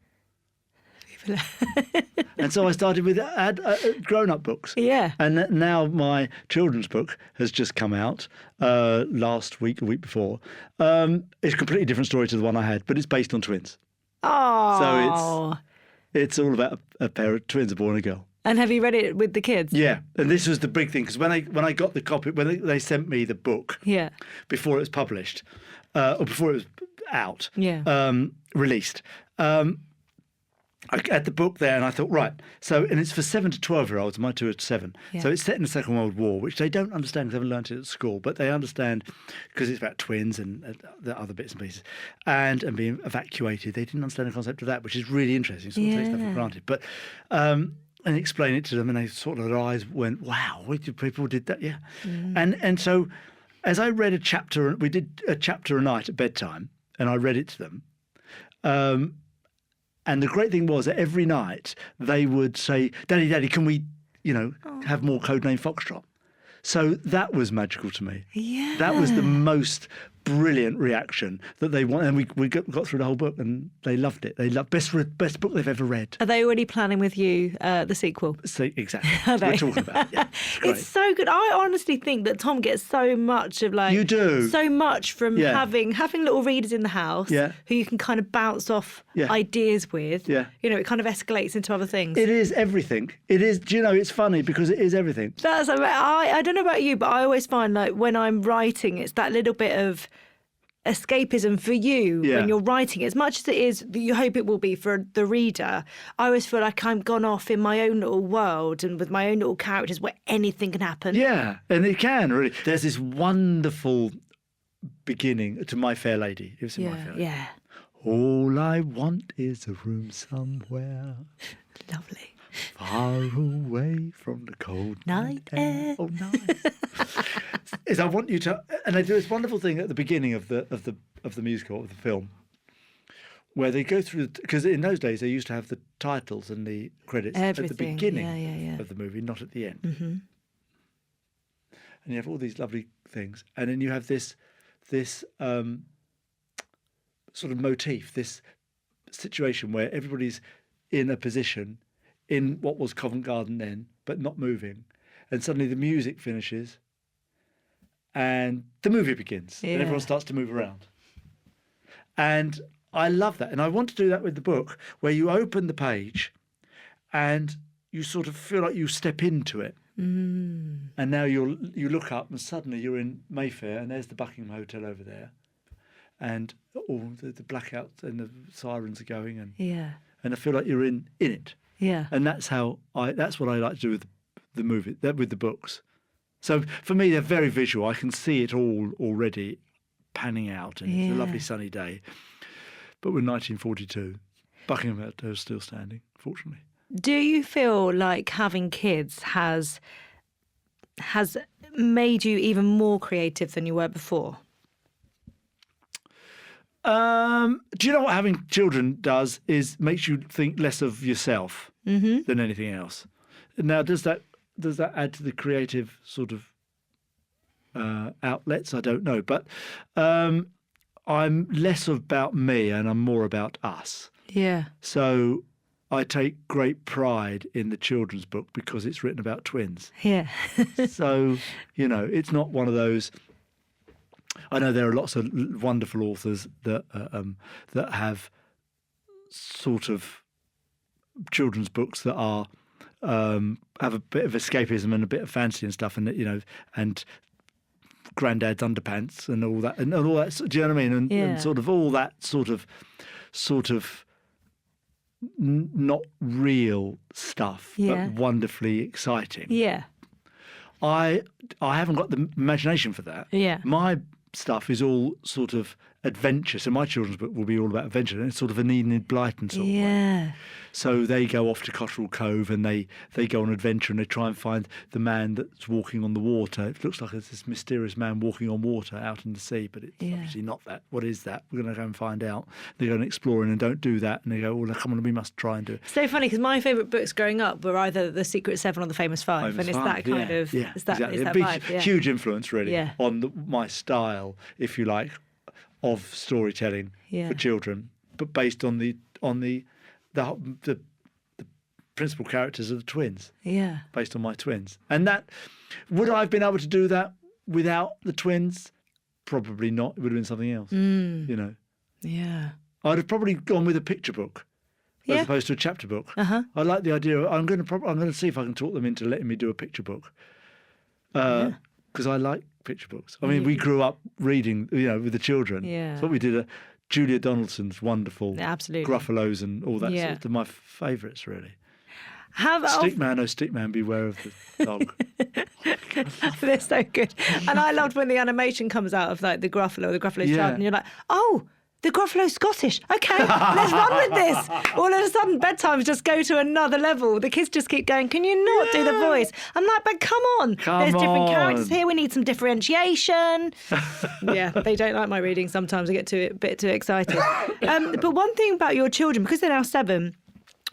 And so I started with grown-up books. Yeah. And now my children's book has just come out last week, a week before. It's a completely different story to the one I had, but it's based on twins. Oh. So it's all about a pair of twins, a boy and a girl. And have you read it with the kids? Yeah, and this was the big thing, because when I got the copy, when they sent me the book, Yeah. before it was published, or before it was out, Yeah. released, I had the book there, and I thought, right, and it's for 7 to 12-year-olds. My 2 are 7, Yeah. so it's set in the Second World War, which they don't understand because they haven't learnt it at school, but they understand because it's about twins and the other bits and pieces, and being evacuated. They didn't understand the concept of that, which is really interesting. So take stuff for granted, but. And explain it to them, and they sort of, their eyes went, "Wow, people did that, yeah." And so, as I read a chapter, we did a chapter a night at bedtime, and I read it to them. And the great thing was that every night they would say, "Daddy, can we, have more Codename Foxtrot?" So that was magical to me. Yeah. That was the most brilliant reaction that they wanted. And we got through the whole book, and they loved it. They loved best book they've ever read. Are they already planning with you the sequel? So, exactly. Are they? We're talking about it. Yeah, it's great. It's so good. I honestly think that Tom gets so much of You do. so much from Yeah. having little readers in the house Yeah. who you can kind of bounce off Yeah. ideas with. Yeah. It kind of escalates into other things. It is everything. It is. Do you know? It's funny because it is everything. I don't know about you, but I always find like when I'm writing, it's that little bit of escapism for you Yeah. when you're writing, as much as it is that you hope it will be for the reader. I always feel like I'm gone off in my own little world and with my own little characters where anything can happen. Yeah, and it can really. There's this wonderful beginning to My Fair Lady. You've seen My Fair Lady? Yeah. All I want is a room somewhere Lovely. far away from the cold Night air. Oh, nice. Is I want you to, and they do this wonderful thing at the beginning of the musical, of the film, where they go through, because in those days they used to have the titles and the credits at the Everything. beginning Yeah. of the movie, not at the end. Mm-hmm. And you have all these lovely things, and then you have this sort of motif, this situation where everybody's in a position in what was Covent Garden then, but not moving. And suddenly the music finishes and the movie begins and everyone starts to move around. And I love that. And I want to do that with the book, where you open the page and you sort of feel like you step into it. And now you look up and suddenly you're in Mayfair and there's the Buckingham Hotel over there. And all the blackouts and the sirens are going. And I feel like you're in it. Yeah. And that's what I like to do with the movie, with the books. So for me, they're very visual. I can see it all already panning out, and it's a lovely sunny day. But we're 1942. Buckingham Hotel is still standing, fortunately. Do you feel like having kids has made you even more creative than you were before? Do you know what having children does is makes you think less of yourself than anything else. Now, does that add to the creative sort of outlets? I don't know, but I'm less about me and I'm more about us. Yeah. So I take great pride in the children's book because it's written about twins. Yeah. So, it's not one of those. I know there are lots of wonderful authors that have sort of children's books that are have a bit of escapism and a bit of fantasy and stuff, and and granddad's underpants and all that, do you know what I mean? And sort of all that sort of not real stuff, but wonderfully exciting. Yeah. I haven't got the imagination for that. Yeah. My stuff is all sort of adventure. So my children's book will be all about adventure, and it's sort of an Enid Blyton sort of way. So they go off to Cotterell Cove and they go on adventure and they try and find the man that's walking on the water. It looks like it's this mysterious man walking on water out in the sea, but it's obviously not that. What is that? We're going to go and find out. They go and exploring and don't do that. And they go, well, come on, we must try and do it. So funny, because my favourite books growing up were either The Secret Seven or The Famous Five. And it's that kind of, it's that vibe. Yeah. Huge influence, really, on my style, if you like, of storytelling for children, but based on the principal characters of the twins. Yeah. Based on my twins. And that, would I have been able to do that without the twins? Probably not. It would have been something else. Yeah. I'd have probably gone with a picture book as opposed to a chapter book. I like the idea of, I'm going to see if I can talk them into letting me do a picture book. Because I like picture books. I mean, we grew up reading, with the children. Yeah. That's what we did. Julia Donaldson's wonderful. Absolutely. Gruffalo's and all that. Yeah. They're my favourites, really. Stickman, beware of the dog. They're so good. And I loved when the animation comes out of like the Gruffalo's child, and you're like, oh, the Gruffalo's Scottish. Okay, let's run with this. All of a sudden, bedtimes just go to another level. The kids just keep going, can you not do the voice? I'm like, but come on. There's different characters here. We need some differentiation. They don't like my reading sometimes. I get a bit too excited. But one thing about your children, because they're now 7,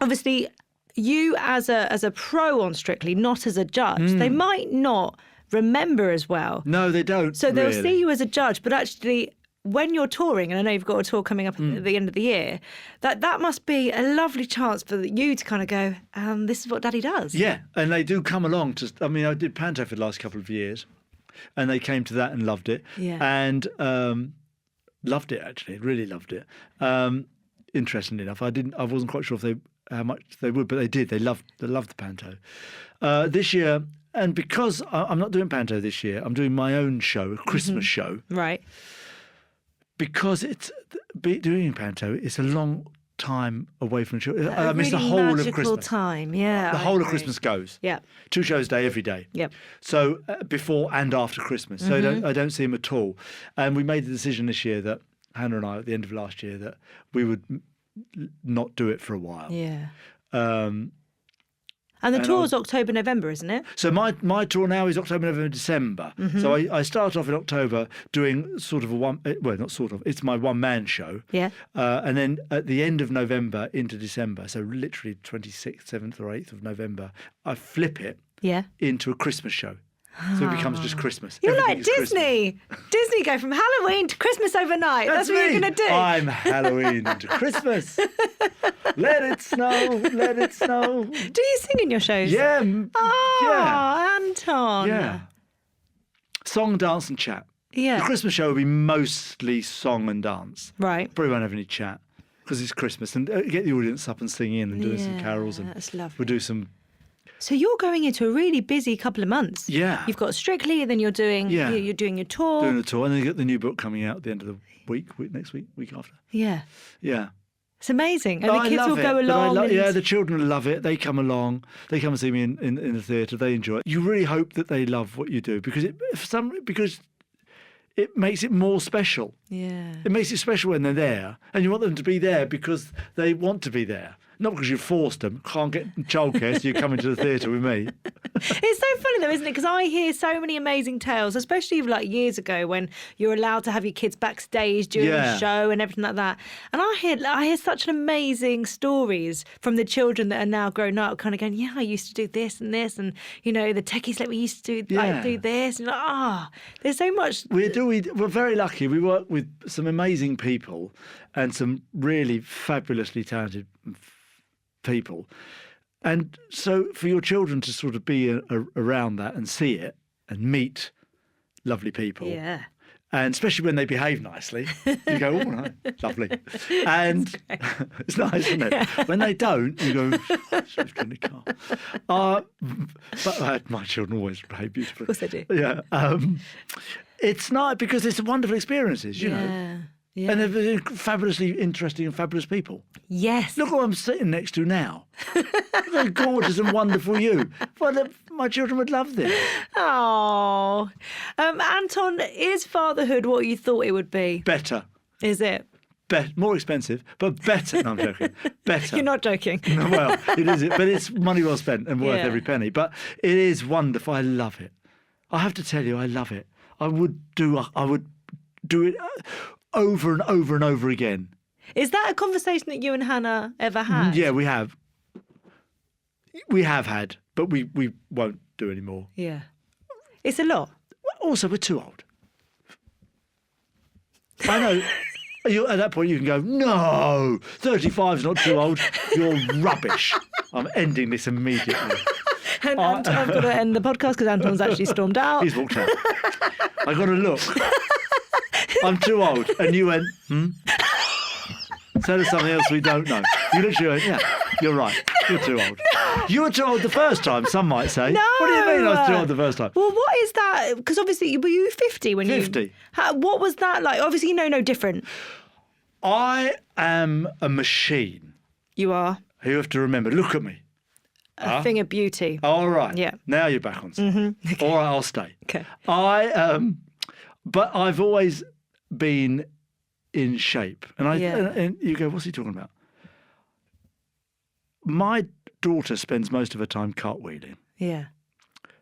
obviously you as a pro on Strictly, not as a judge, they might not remember as well. No, they don't. So they'll see you as a judge, but actually, when you're touring, and I know you've got a tour coming up at the end of the year, that must be a lovely chance for you to kind of go, this is what Daddy does. Yeah, and they do come along to, I did Panto for the last couple of years, and they came to that and loved it. Yeah. And loved it, actually, really loved it. Interestingly enough, I wasn't quite sure how much they would, but they did. They loved the Panto. This year, and because I'm not doing Panto this year, I'm doing my own show, a Christmas show. Right. Because doing Panto, it's a long time away from children. I miss the whole of Christmas. Time, the whole of Christmas goes. Yeah. 2 shows a day, every day. Yep. So before and after Christmas. So I don't see them at all. And we made the decision this year that, Hannah and I, at the end of last year, that we would not do it for a while. Yeah. And the tour's October, November, isn't it? So my tour now is October, November, December. So I start off in October doing sort of it's my one-man show. Yeah. And then at the end of November into December, so literally 26th, 7th or 8th of November, I flip it into a Christmas show. So it becomes just Christmas. You're Everything like is Christmas. Disney. Disney go from Halloween to Christmas overnight. That's what me. you're going to do. I'm Halloween to Christmas. Let it snow, let it snow. Do you sing in your shows? Yeah. Oh, Anton. Yeah. Song, dance and chat. Yeah. The Christmas show will be mostly song and dance. Right. Probably won't have any chat because it's Christmas. And get the audience up and singing and doing some carols. And that's lovely. we'll do some... So you're going into a really busy couple of months. Yeah. You've got Strictly, and then you're doing you're doing your tour. Doing a tour. And then you get the new book coming out at the end of the week next week after. Yeah. Yeah. It's amazing. And No, the kids will go but along. yeah, the children love it. They come along. They come and see me in the theatre. They enjoy it. You really hope that they love what you do because it makes it more special. Yeah. It makes it special when they're there, and you want them to be there because they want to be there, not because you forced them. Can't get childcare, so you come into the theatre with me. It's so funny though, isn't it? Because I hear so many amazing tales, especially like years ago when you're allowed to have your kids backstage during the show and everything like that. And I hear such amazing stories from the children that are now grown up, kind of going, "Yeah, I used to do this and this, and you know, the techies let me used to do do this." And like, there's so much. We're very lucky. We work with some amazing people and some really fabulously talented people. And so for your children to sort of be around that and see it and meet lovely people. Yeah. And especially when they behave nicely, you go, "Oh, right, lovely." And it's nice, isn't it? Yeah. When they don't, you go, "Shift in the car." But my children always behave beautifully. Of course they do. Yeah. It's nice because it's wonderful experiences, you know. Yeah. And they're fabulously interesting and fabulous people. Yes. Look who I'm sitting next to now. Look how gorgeous and wonderful you. Well, my children would love this. Oh. Anton, is fatherhood what you thought it would be? Better. Is it? More expensive, but better. No, I'm joking. Better. You're not joking. Well, it is. But it's money well spent and worth every penny. But it is wonderful. I love it. I have to tell you, I love it. I would do it over and over and over again. Is that a conversation that you and Hannah ever had? Yeah, we have. We have had, but we won't do anymore. Yeah. It's a lot. Also, we're too old. I know. At that point, you can go, "No, 35 is not too old. You're rubbish. I'm ending this immediately." And I've got to end the podcast because Anton's actually stormed out. He's walked out. I got to look. I'm too old. And you went, Tell us something else we don't know. You literally went, "Yeah, you're right. You're too old." You were too old the first time, some might say. No. What do you mean I was too old the first time? Well, what is that? Because obviously, were you 50 when 50. What was that like? Obviously, you know no different. I am a machine. You are. You have to remember, look at me. A thing of beauty. All right. Yeah. Now you're back on stage. Mm-hmm. Okay. All right, I'll stay. Okay. But I've always been in shape. And and you go, "What's he talking about?" My daughter spends most of her time cartwheeling. Yeah.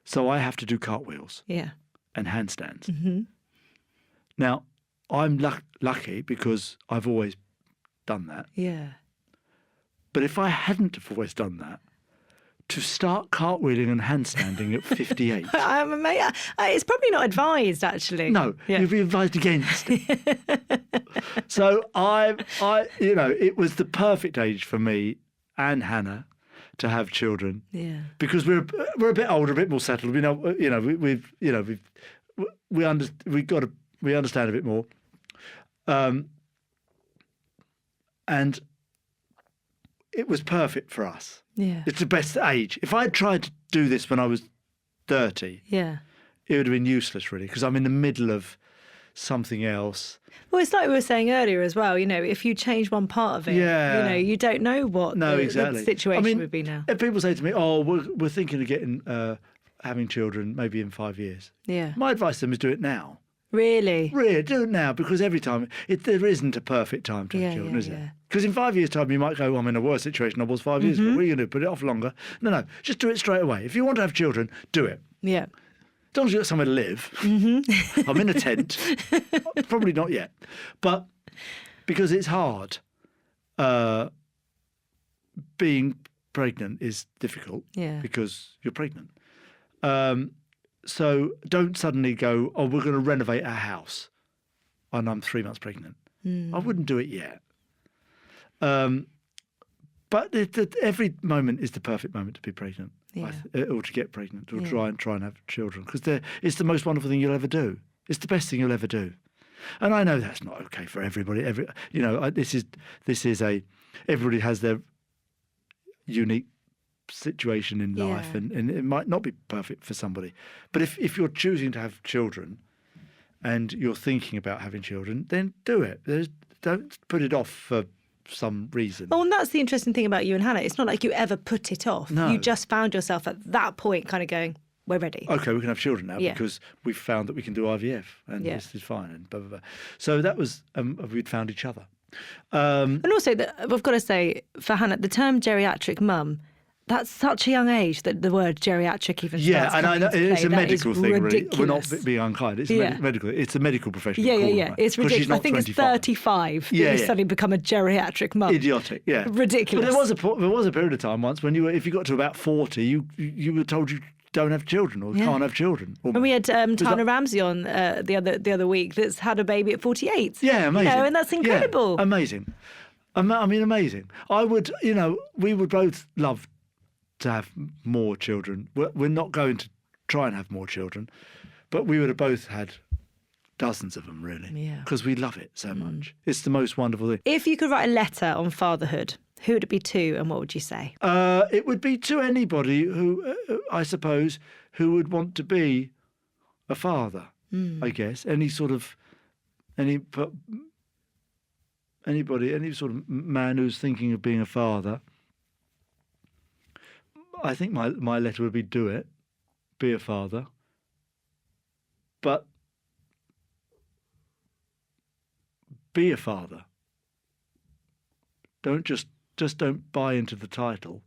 So I have to do cartwheels Yeah. and handstands. Mm-hmm. Now, I'm lucky because I've always done that. Yeah. But if I hadn't have always done that, to start cartwheeling and handstanding at 58. I'm amazed. It's probably not advised, actually. No, you'd be advised against it. So it was the perfect age for me and Hannah to have children. Yeah. Because we're a bit older, a bit more settled. We understand a bit more. And it was perfect for us. Yeah. It's the best age. If I had tried to do this when I was 30, Yeah. it would have been useless, really, because I'm in the middle of something else. Well, it's like we were saying earlier as well, if you change one part of it, you don't know what the situation would be now. If people say to me, "Oh, we're thinking of getting having children maybe in 5 years." Yeah. My advice to them is do it now. Really? Really, do it now, because every time, there isn't a perfect time to have children, is it? Because in 5 years' time, you might go, "I'm in a worse situation than I was 5 years ago. What are you going to do? Put it off longer?" No, just do it straight away. If you want to have children, do it. Yeah. As long as you've got somewhere to live. Mm-hmm. I'm in a tent. Probably not yet. But because it's hard, being pregnant is difficult. Yeah. Because you're pregnant. So don't suddenly go, oh, we're going to renovate our house and I'm 3 months pregnant. I wouldn't do it yet. But every moment is the perfect moment to be pregnant, or to get pregnant, or try and have children, because it's the most wonderful thing you'll ever do. It's the best thing you'll ever do. And I know that's not okay for everybody. Everybody has their unique situation in life, and it might not be perfect for somebody. But if you're choosing to have children and you're thinking about having children, then do it. Don't put it off for some reason. Well, and that's the interesting thing about you and Hannah. It's not like you ever put it off. No. You just found yourself at that point kind of going, we're ready. Okay, we can have children now because we've found that we can do IVF and this is fine and blah, blah, blah. So that was, we'd found each other. And also, I've got to say, for Hannah, the term geriatric mum, that's such a young age that the word geriatric even starts and I know it's a medical thing, ridiculous. really. We're not being unkind. It's medical. It's a medical profession. Yeah. It's ridiculous. I think 25. It's 35 that you suddenly become a geriatric mum. Idiotic, yeah. Ridiculous. But there was a period of time once when if you got to about 40, you were told you don't have children or can't have children. And we had Tana Ramsey on the other week that's had a baby at 48. Yeah, amazing. And that's incredible. Yeah, amazing. I mean, amazing. We would both love to have more children. We're not going to try and have more children, but we would have both had dozens of them, really. Yeah. Because we love it so much. It's the most wonderful thing. If you could write a letter on fatherhood, who would it be to and what would you say? It would be to anybody who, I suppose, who would want to be a father, I guess. Any sort of man who's thinking of being a father. I think my letter would be do it, be a father, but be a father. Don't just don't buy into the title.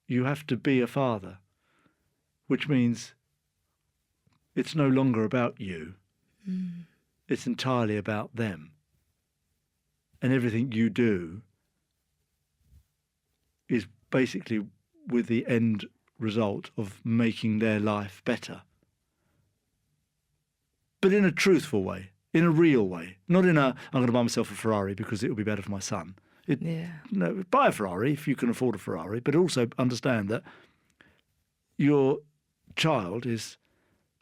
You have to be a father, which means it's no longer about you. It's entirely about them. And everything you do is basically with the end result of making their life better. But in a truthful way, in a real way, not in I'm going to buy myself a Ferrari because it will be better for my son. No, buy a Ferrari if you can afford a Ferrari, but also understand that your child is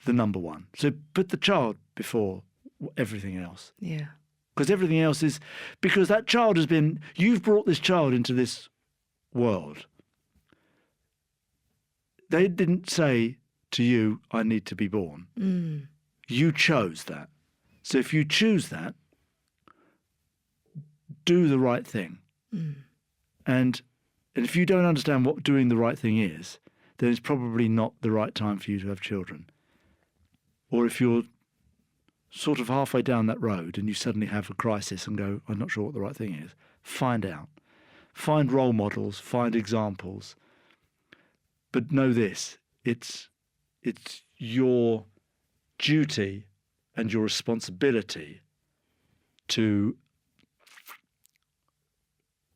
the number one. So put the child before everything else. Yeah. Because everything else is, because that child you've brought this child into this world. They didn't say to you, I need to be born. You chose that. So if you choose that, do the right thing. And if you don't understand what doing the right thing is, then it's probably not the right time for you to have children. Or if you're sort of halfway down that road and you suddenly have a crisis and go, I'm not sure what the right thing is, find out. Find role models, find examples. But know this, it's your duty and your responsibility to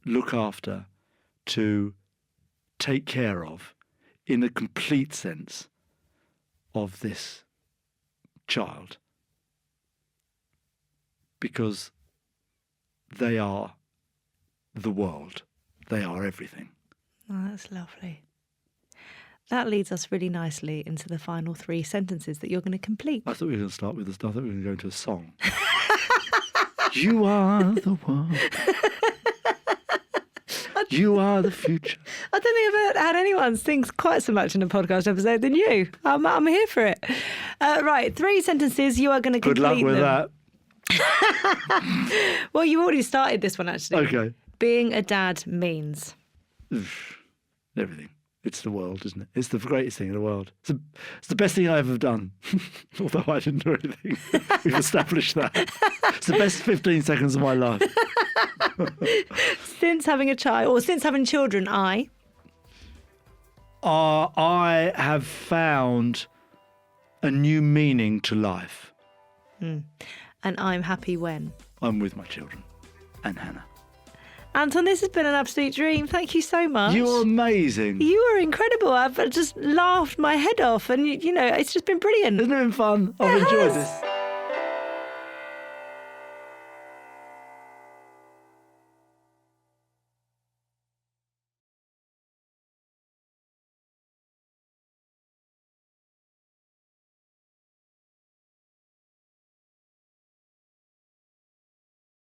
look after, to take care of, in a complete sense, of this child. Because they are the world. They are everything. Oh, that's lovely. That leads us really nicely into the final 3 sentences that you're going to complete. I thought we were going to start with this. I thought we were going to go into a song. You are the one. You are the future. I don't think I've ever had anyone sing quite so much in a podcast episode than you. I'm here for it. Right, 3 sentences. You are going to complete them. Good luck with that. Well, you already started this one, actually. Okay. Being a dad means? Everything. It's the world, isn't it? It's the greatest thing in the world. It's the best thing I've ever done. Although I didn't do anything. We've established that. It's the best 15 seconds of my life. Since having a child, or since having children, I have found a new meaning to life. And I'm happy when? I'm with my children and Hannah. Anton, this has been an absolute dream. Thank you so much. You're amazing. You are incredible. I've just laughed my head off, and you know, it's just been brilliant. Isn't it been fun? I've enjoyed this.